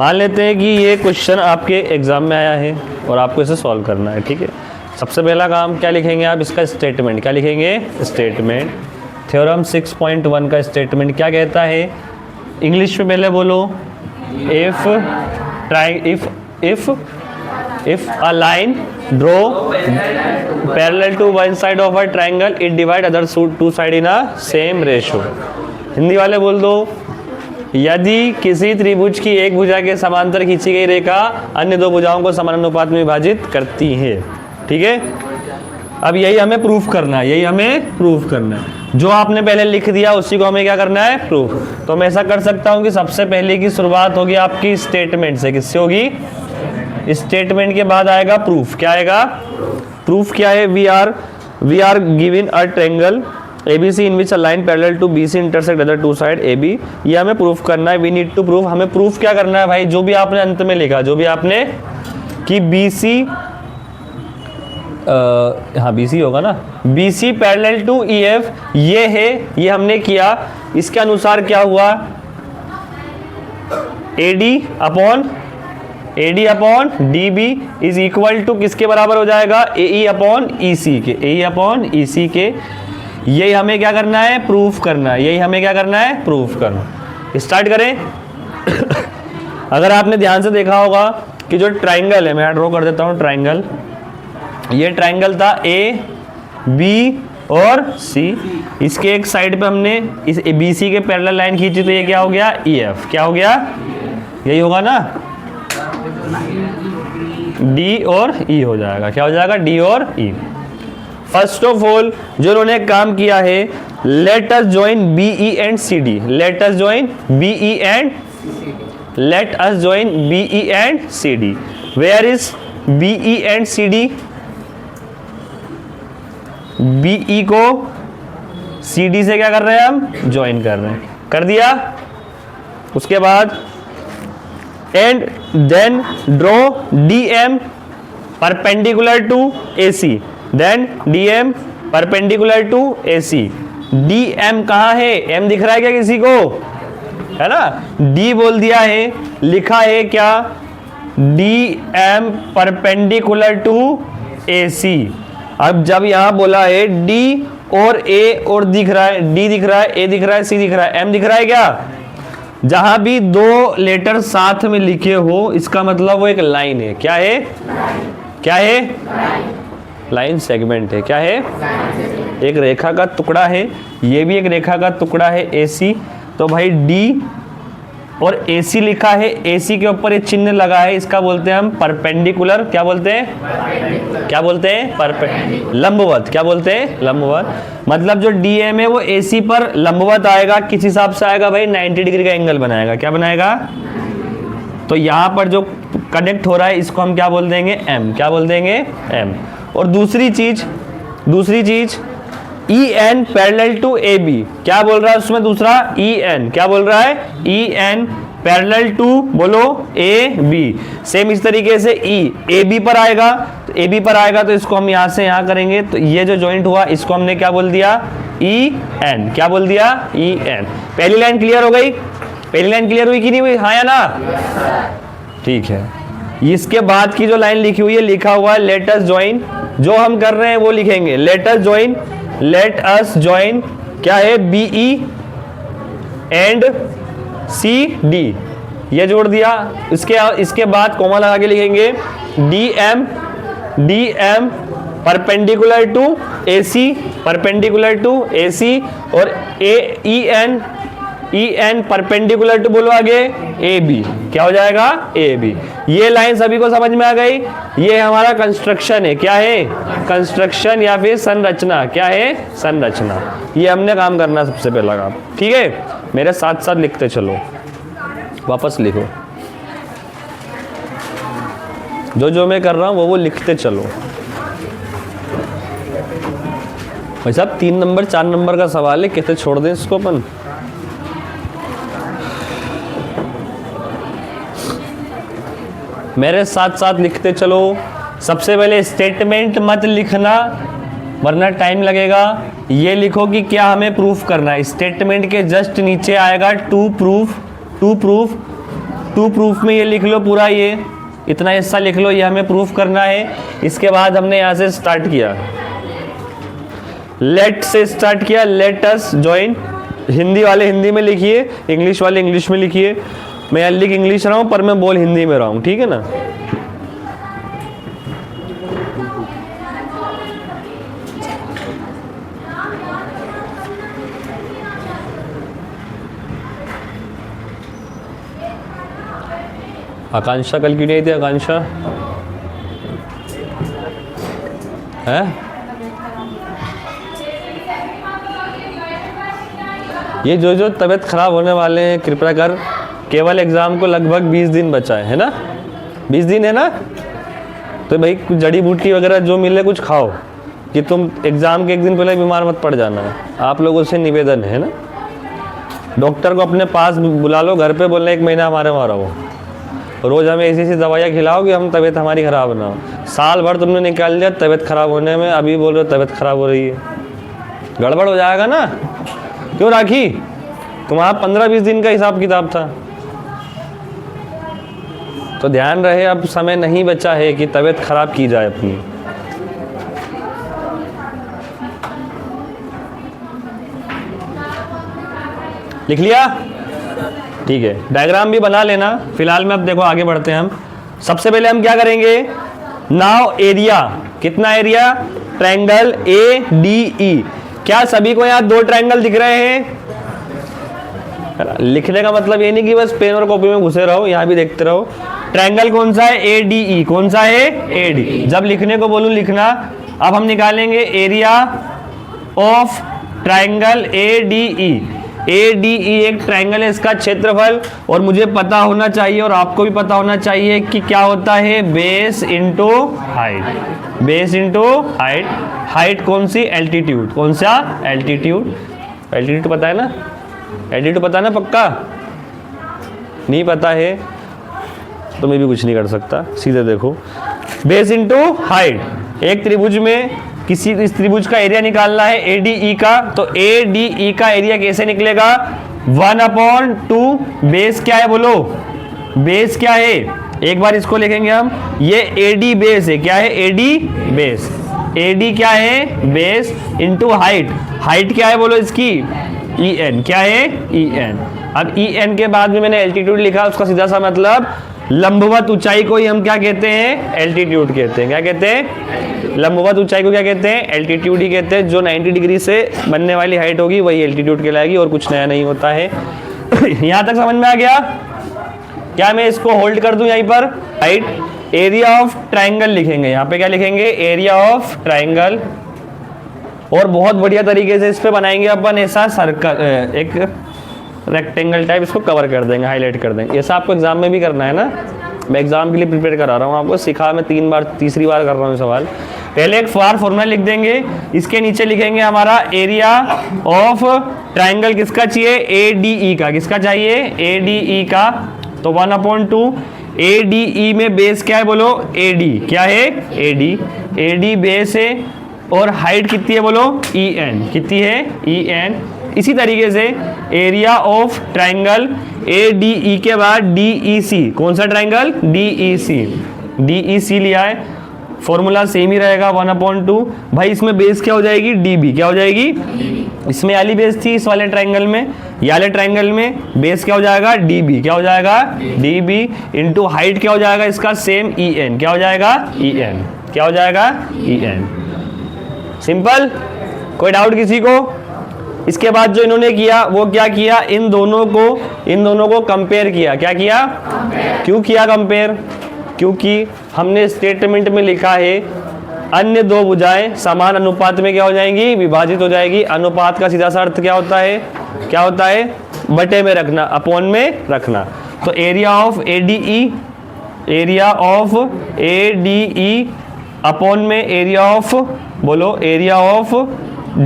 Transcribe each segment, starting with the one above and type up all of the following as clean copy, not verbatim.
मान लेते हैं कि ये क्वेश्चन आपके एग्जाम में आया है और आपको इसे सॉल्व करना है, ठीक है। सबसे पहला काम क्या लिखेंगे आप, इसका स्टेटमेंट क्या लिखेंगे, स्टेटमेंट। थ्योरम 6.1 का स्टेटमेंट क्या कहता है, इंग्लिश में पहले बोलो, if a line draw parallel to one side of a triangle it divide other two side in a same ratio। Hindi वाले बोल दो, यदि किसी त्रिभुज की एक भुजा के समांतर खींची गई रेखा अन्य दो भुजाओं को समान अनुपात में विभाजित करती है, ठीक है। अब यही हमें प्रूफ करना है, यही हमें प्रूफ करना है। जो आपने पहले लिख दिया उसी को हमें क्या करना है, प्रूफ। तो मैं ऐसा कर सकता हूं कि सबसे पहले की शुरुआत होगी आपकी स्टेटमेंट से। किससे होगी, स्टेटमेंट के बाद आएगा प्रूफ। क्या आएगा, प्रूफ क्या है, we are given a triangle ABC in which a line parallel to BC intersect other two side AB। ये हमें प्रूफ करना है, वी नीड टू प्रूफ। हमें प्रूफ क्या करना है भाई, जो भी आपने अंत में लिखा, जो भी आपने कि BC हाँ BC होगा ना, BC पैरेलल टू EF ये है, ये हमने किया। इसके अनुसार क्या हुआ, AD upon DB is equal to किसके बराबर हो जाएगा, AE अपॉन EC के, AE अपॉन EC के। यही हमें क्या करना है, प्रूफ करना है। यही हमें क्या करना है, प्रूफ करना। स्टार्ट करें। अगर आपने ध्यान से देखा होगा कि जो ट्राइंगल है, मैं ड्रॉ कर देता हूं ट्राइंगल, ये ट्राइंगल था A B और C। इसके एक साइड पे हमने इस BC के पैरेलल लाइन खींची, तो ये क्या हो गया, EF। क्या हो गया, यही होगा ना, D और E हो जाएगा। क्या हो जाएगा, D और E। फर्स्ट ऑफ ऑल जो उन्होंने काम किया है, let us join BE and CD। Let us join BE and CD। Where is BE and CD, BE को CD से क्या कर रहे हैं हम, ज्वाइन कर रहे हैं। कर दिया। उसके बाद and then draw DM perpendicular to AC। Then DM perpendicular to AC। DM कहाँ है, M दिख रहा है क्या किसी को, है ना, D बोल दिया है, लिखा है क्या, DM परपेंडिकुलर टू AC। अब जब यहां बोला है D और A और दिख रहा है, D दिख रहा है, A दिख रहा है, C दिख रहा है, M दिख रहा है क्या, जहां भी दो लेटर साथ में लिखे हो इसका मतलब वो एक लाइन है। क्या है, क्या है, लाइन सेगमेंट है। क्या है, एक रेखा का टुकड़ा है, ये भी एक रेखा का टुकड़ा है AC। तो भाई D और AC लिखा है, AC के ऊपर एक चिन्ह लगा है, इसका बोलते हैं हम परपेंडिकुलर। क्या बोलते हैं, क्या बोलते हैं, लंबवत। क्या बोलते हैं, लंबवत। मतलब जो DM है वो AC पर लंबवत आएगा, किस हिसाब से आएगा भाई, 90 डिग्री का एंगल बनाएगा। क्या बनाएगा, तो यहाँ पर जो कनेक्ट हो रहा है इसको हम क्या बोल देंगे, M। क्या बोल देंगे, M। और दूसरी चीज EN पैरेलल टू AB। क्या बोल रहा है उसमें दूसरा, EN। क्या बोल रहा है, EN पैरेलल टू बोलो AB। सेम इस तरीके से AB पर आएगा, तो AB पर आएगा तो इसको हम यहाँ से यहाँ करेंगे, तो ये जो जॉइंट हुआ इसको हमने क्या बोल दिया, EN। क्या बोल दिया, EN। पहली लाइन क्लियर हो गई, पहली लाइन क्लियर हुई कि नहीं हुई, हाँ या ना, ठीक है। इसके बाद की जो लाइन लिखी हुई है, लिखा हुआ है लेट अस जॉइन। जो हम कर रहे हैं वो लिखेंगे, लेट अस जॉइन क्या है, BE एंड CD। ये जोड़ दिया। इसके बाद कॉमा लगा के लिखेंगे DM परपेंडिकुलर टू AC और EN परपेंडिकुलर टू बोलो आगे AB। क्या हो जाएगा, AB। ये लाइन सभी को समझ में आ गई। ये हमारा कंस्ट्रक्शन है। क्या है, कंस्ट्रक्शन या फिर संरचना। क्या है, संरचना। ये हमने काम करना सबसे पहला काम, ठीक है। मेरे साथ साथ लिखते चलो, वापस लिखो, जो मैं कर रहा हूं वो लिखते चलो। भाई साहब 3 नंबर 4 नंबर का सवाल है, कैसे छोड़ दें इसको अपन। मेरे साथ साथ लिखते चलो। सबसे पहले स्टेटमेंट मत लिखना वरना टाइम लगेगा। ये लिखो कि क्या हमें प्रूफ करना है। स्टेटमेंट के जस्ट नीचे आएगा टू प्रूफ टू प्रूफ में ये लिख लो पूरा, ये इतना हिस्सा लिख लो, ये हमें प्रूफ करना है। इसके बाद हमने यहाँ से स्टार्ट किया, लेट से स्टार्ट किया, लेट अस ज्वाइन। हिंदी वाले हिंदी में लिखिए, इंग्लिश वाले इंग्लिश में लिखिए। मैं यहाँ लिख इंग्लिश रहा हूँ पर मैं बोल हिंदी में रहा हूँ, ठीक है ना। आकांक्षा कल क्यों नहीं थी? आकांक्षा है? ये जो तबीयत खराब होने वाले हैं कृपया कर, केवल एग्जाम को लगभग 20 दिन बचा है ना, 20 दिन है ना, तो भाई कुछ जड़ी बूटी वगैरह जो मिले कुछ खाओ कि तुम एग्जाम के एक दिन पहले बीमार मत पड़ जाना है। आप लोगों से निवेदन है ना। डॉक्टर को अपने पास बुला लो, घर पे बोलना 1 महीना हमारे वहाँ रहो, रोज़ हमें ऐसी दवाइयाँ खिलाओ कि हम तबीयत हमारी ख़राब ना हो। साल भर तुमने निकाल दिया तबीयत ख़राब होने में, अभी बोल रहे हो तबीयत ख़राब हो रही है, गड़बड़ हो जाएगा ना। क्यों राखी, तुम्हारा 15-20 दिन का हिसाब किताब था। तो ध्यान रहे अब समय नहीं बचा है कि तबीयत ख़राब की जाए अपनी। लिख लिया? ठीक है, डायग्राम भी बना लेना। फिलहाल में अब देखो आगे बढ़ते हैं हम। सबसे पहले हम क्या करेंगे, नाउ एरिया, कितना एरिया, ट्रायंगल ADE। क्या सभी को यहाँ 2 ट्रायंगल दिख रहे हैं? लिखने का मतलब ये नहीं कि बस पेन और कॉपी में घुसे रहो, यहाँ भी देखते रहो। ट्रायंगल कौन सा है? ADE। कौन सा है? AD। जब लिखने को बोलूं लिखना। अब हम निकालेंगे area of triangle ADE। ADE एक ट्रायंगल है, इसका क्षेत्रफल, और मुझे पता होना चाहिए और आपको भी पता होना चाहिए कि क्या होता है, base into height. Base into height. Height कौन सी? एल्टीट्यूड। कौन सा? एल्टीट्यूड। एल्टीट्यूड पता है ना? एल्टीट्यूड पता है ना? पक्का नहीं पता है तो मैं भी कुछ नहीं कर सकता। सीधे देखो, बेस इंटू हाइट। एक त्रिभुज में किसी इस त्रिभुज का एरिया निकालना है ADE का, तो ADE का एरिया कैसे निकलेगा? 1/2। बेस क्या है बोलो? बेस क्या है? एक बार इसको लिखेंगे हम, ये AD बेस है। क्या है? AD base. AD क्या है? Base into height. हाइट क्या है बोलो इसकी? EN। क्या है? EN। अब EN के बाद में मैंने एल्टीट्यूड लिखा, उसका सीधा सा मतलब लंबवत ऊंचाई को ही हम क्या कहते हैं? एल्टीट्यूड कहते हैं। क्या कहते हैं? लंबवत ऊंचाई को क्या कहते हैं? एल्टीट्यूड ही कहते हैं। जो 90 डिग्री से बनने वाली हाइट होगी वही एल्टीट्यूड कहलाएगी, और कुछ नया नहीं होता है। यहां तक समझ में आ गया? क्या मैं इसको होल्ड कर दूं यहीं पर? हाइट। एरिया ऑफ ट्राइंगल लिखेंगे, यहाँ पे क्या लिखेंगे? Area of triangle. और बहुत बढ़िया तरीके से इस पे बनाएंगे अपन ऐसा सर्कल, एक रेक्टेंगल टाइप, इसको कवर कर देंगे, हाईलाइट कर देंगे। ऐसा आपको एग्जाम में भी करना है ना, मैं एग्जाम के लिए प्रिपेयर करा रहा हूँ आपको, सिखा मैं 3 बार, तीसरी बार कर रहा हूँ सवाल। पहले एक फॉर्मूला लिख देंगे, इसके नीचे लिखेंगे हमारा एरिया ऑफ ट्राइंगल किसका चाहिए? ADE का। किसका चाहिए? ADE का। तो 1/2। ADE में बेस क्या है बोलो? AD। क्या है? AD। AD बेस है, और हाइट कितनी है बोलो? EN। कितनी है? EN। इसी तरीके से एरिया ऑफ ट्राइंगल ADE के बाद DEC। कौन सा ट्राइंगल? DEC। DEC लिया है, फॉर्मूला सेम ही रहेगा 1/2। भाई इसमें बेस क्या हो जाएगी? DB। क्या हो जाएगी? इसमें वाली बेस थी इस वाले ट्राइंगल में, ये वाले ट्राइंगल में बेस क्या हो जाएगा? DB। क्या हो जाएगा? DB इंटू हाइट क्या हो जाएगा इसका? Same EN। क्या हो जाएगा? EN। क्या हो जाएगा? EN। सिंपल, कोई डाउट किसी को? इसके बाद जो इन्होंने किया वो क्या किया? इन दोनों को कंपेयर किया। क्या किया? क्यों किया कंपेयर? क्योंकि हमने स्टेटमेंट में लिखा है अन्य 2 भुजाएं समान अनुपात में क्या हो जाएंगी? विभाजित हो जाएगी। अनुपात का सीधा सा अर्थ क्या होता है? क्या होता है? बटे में रखना, अपॉन में रखना। तो area of ADE, area of ADE upon में एरिया ऑफ, बोलो, एरिया ऑफ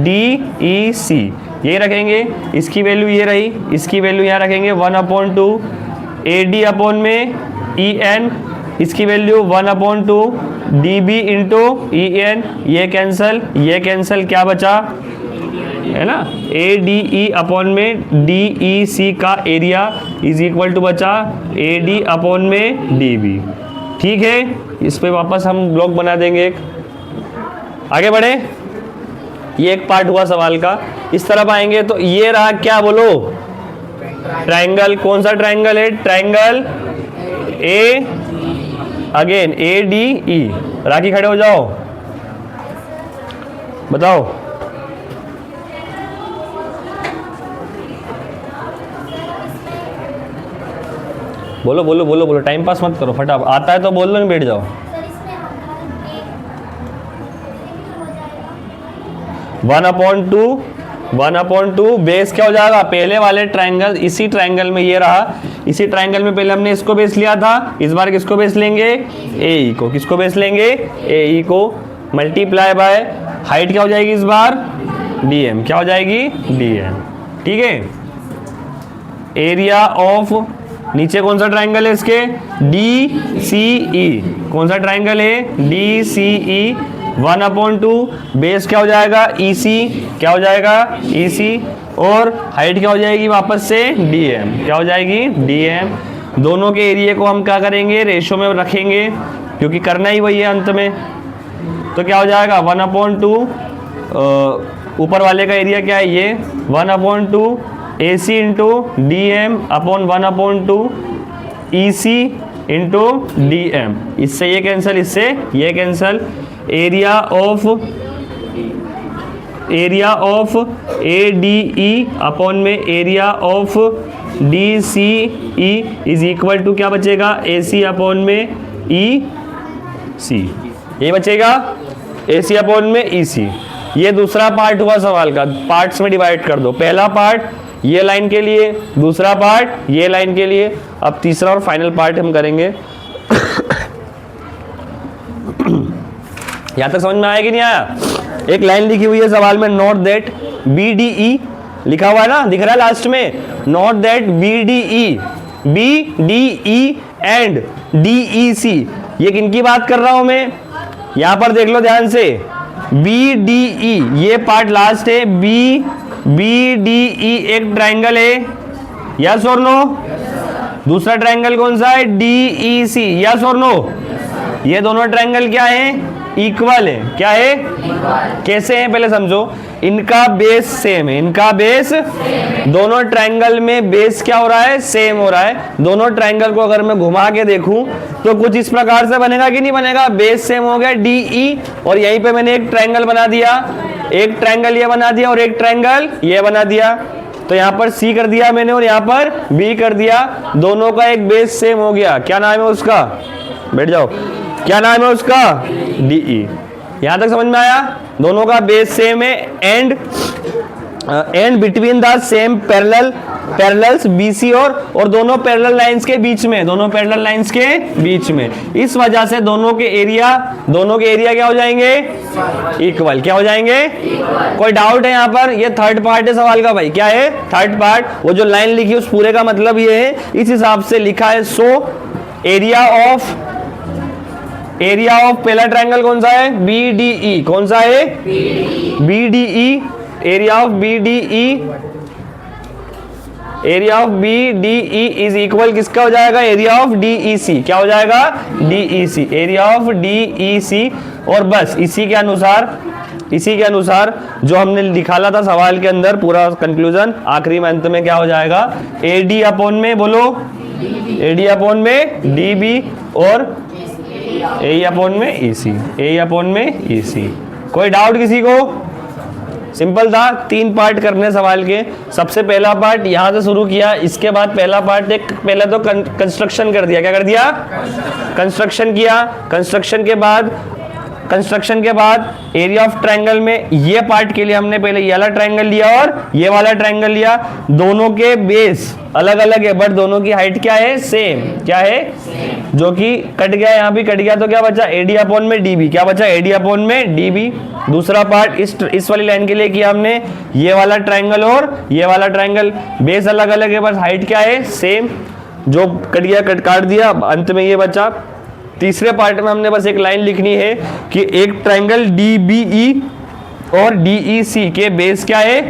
DEC, ये रखेंगे। इसकी वैल्यू ये रही, इसकी वैल्यू यहाँ रखेंगे 1/2। AD अपॉन में EN, इसकी वैल्यू 1/2 DB इंटू EN। ये कैंसल, ये कैंसल, क्या बचा? है ना, ए डी ई अपॉन में डी ई सी का एरिया इज इक्वल टू बचा ए डी अपॉन में डी बी। ठीक है, इस पे वापस हम ब्लॉक बना देंगे एक। आगे बढ़े, ये एक पार्ट हुआ सवाल का। इस तरफ आएंगे तो ये रहा क्या बोलो, ट्राइंगल। कौन सा ट्राइंगल है, triangle A, again A D E. Rakhi खड़े हो जाओ, बताओ। बोलो बोलो बोलो बोलो, टाइम पास मत करो, फटाफट आता है तो बोल लो, नहीं बैठ जाओ। 1/2 बेस क्या हो जाएगा, पहले वाले ट्राइंगल, इसी ट्राइंगल में ये रहा, इसी ट्राइंगल में पहले हमने इसको बेस लिया था, इस बार किसको बेस लेंगे, ए ई को। किसको बेस लेंगे, ए ई को, मल्टीप्लाई बाय हाइट क्या हो जाएगी इस बार, डी एम। क्या हो जाएगी, डी एम। ठीक है, एरिया ऑफ, नीचे कौन सा ट्राइंगल है इसके, डी सी ई। कौन सा ट्राइंगल है, डी सी ई। 1/2 बेस क्या हो जाएगा, ई सी। क्या हो जाएगा, ई सी। और हाइट क्या हो जाएगी वापस से, डी एम। क्या हो जाएगी, डी एम। दोनों के एरिया को हम क्या करेंगे, रेशो में रखेंगे, क्योंकि करना ही वही है अंत में। तो क्या हो जाएगा, 1/2 ऊपर वाले का एरिया क्या है, ये 1/2 A C into D M upon 1/2 E C into D M. इससे ये कैंसिल, इससे ये cancel. Area of A D E upon में area of D C E is equal to क्या बचेगा, ए सी अपॉन में ई सी। ये बचेगा ए सी अपॉन में ई सी। ये दूसरा पार्ट हुआ सवाल का, पार्ट्स में डिवाइड कर दो। पहला पार्ट ये लाइन के लिए, दूसरा पार्ट ये लाइन के लिए। अब तीसरा और फाइनल पार्ट हम करेंगे। यहां तक समझ में आया कि नहीं आया। एक लाइन लिखी हुई है सवाल में, note that B D E लिखा हुआ है ना, दिख रहा है लास्ट में, note that B D E and D E C. ये किनकी बात कर रहा हूं मैं, यहां पर देख लो ध्यान से, बी डी ई, ये पार्ट लास्ट है। बी डी ई एक ट्राइंगल है, यस और नो। दूसरा ट्राइंगल कौन सा है, डी ई सी, यस और नो। ये दोनों ट्राइंगल क्या है, इक्वल है। क्या है, कैसे हैं पहले समझो। इनका बेस सेम है, इनका बेस, दोनों ट्राइंगल में बेस क्या हो रहा है, सेम हो रहा है। दोनों ट्राइंगल को अगर मैं घुमा के देखूं तो कुछ इस प्रकार से बनेगा कि नहीं बनेगा, बेस सेम हो गया डी ई, और यहीं पे मैंने एक ट्राइंगल बना दिया, एक ट्राइंगल ये बना दिया और एक ट्राइंगल ये बना दिया। तो यहाँ पर सी कर दिया मैंने और यहाँ पर बी कर दिया, दोनों का एक बेस सेम हो गया। क्या नाम है उसका, बैठ जाओ, क्या नाम है उसका, डी ई। यहां तक समझ में आया, दोनों का बेस सेम है। And between the same parallels BC और दोनों पैरेलल लाइंस के बीच में, दोनों पैरेलल लाइंस के बीच में। इस वजह से दोनों के एरिया क्या हो जाएंगे, इक्वल। क्या हो जाएंगे, कोई डाउट है यहाँ पर। ये थर्ड पार्ट है सवाल का भाई। क्या है, थर्ड पार्ट। वो जो लाइन लिखी उस पूरे का मतलब ये है, इस हिसाब से लिखा है। सो एरिया ऑफ पहला ट्राइंगल कौन सा है, बी डी ई। कौन सा है, B D E. Area of B D E is equal किसका हो जाएगा, area of D E C. क्या हो जाएगा, D E C, area of D E C. और बस इसी के अनुसार जो हमने निकाला था सवाल के अंदर, पूरा कंक्लूजन आखिरी में अंत में क्या हो जाएगा, ए डी अपॉन में, बोलो, ए डी अपॉन में डी बी और ए अपॉन में ई सी, ए अपॉन में ई सी। कोई डाउट किसी को, सिंपल था। 3 पार्ट करने सवाल के। सबसे पहला पार्ट यहां से शुरू किया, इसके बाद पहला पार्ट पहले तो कंस्ट्रक्शन कर दिया। क्या कर दिया, कंस्ट्रक्शन किया। कंस्ट्रक्शन के बाद एरिया ऑफ ट्रायंगल में ये पार्ट के लिए हमने पहले ये वाला ट्रायंगल लिया और ये वाला ट्रायंगल लिया। दोनों के बेस अलग अलग है बट दोनों की हाइट क्या है, सेम। क्या है, जो कि कट गया, यहाँ भी कट गया तो क्या बचा, एडी अपॉन में डीबी। क्या बचा, एडी अपॉन में डीबी। दूसरा पार्ट इस वाली लाइन के लिए किया हमने, ये वाला ट्रायंगल और ये वाला ट्रायंगल, बेस अलग अलग है बस हाइट क्या है, सेम। जो कट गया काट दिया, अंत में ये बचा। तीसरे पार्ट में हमने बस एक लाइन लिखनी है कि एक ट्रायंगल DBE और DEC के बेस क्या है,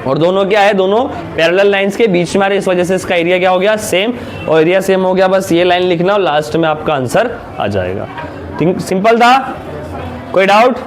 और दोनों क्या है, दोनों पैरेलल लाइंस के बीच में आ रहे, इस वजह से इसका एरिया क्या हो गया, सेम, और एरिया सेम हो गया, बस ये लाइन लिखना और लास्ट में आपका आंसर आ जाएगा। सिंपल था, कोई डाउट?